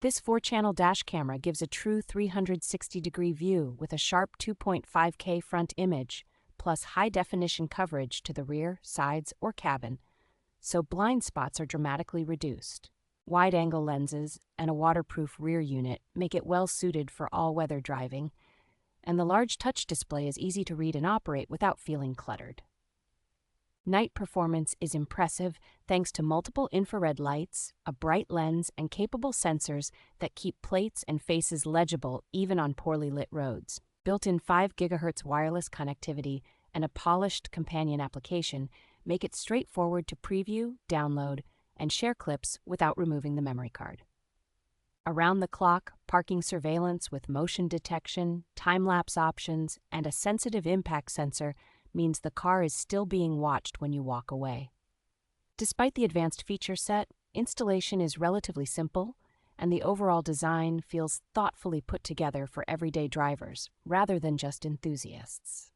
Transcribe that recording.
This 4-channel dash camera gives a true 360-degree view with a sharp 2.5K front image, plus high-definition coverage to the rear, sides, or cabin, so blind spots are dramatically reduced. Wide-angle lenses and a waterproof rear unit make it well-suited for all-weather driving, and the large touch display is easy to read and operate without feeling cluttered. Night performance is impressive thanks to multiple infrared lights, a bright lens, and capable sensors that keep plates and faces legible even on poorly lit roads. Built-in 5 GHz wireless connectivity and a polished companion application make it straightforward to preview, download, and share clips without removing the memory card. Around-the-clock parking surveillance with motion detection, time-lapse options, and a sensitive impact sensor means the car is still being watched when you walk away. Despite the advanced feature set, installation is relatively simple, and the overall design feels thoughtfully put together for everyday drivers rather than just enthusiasts.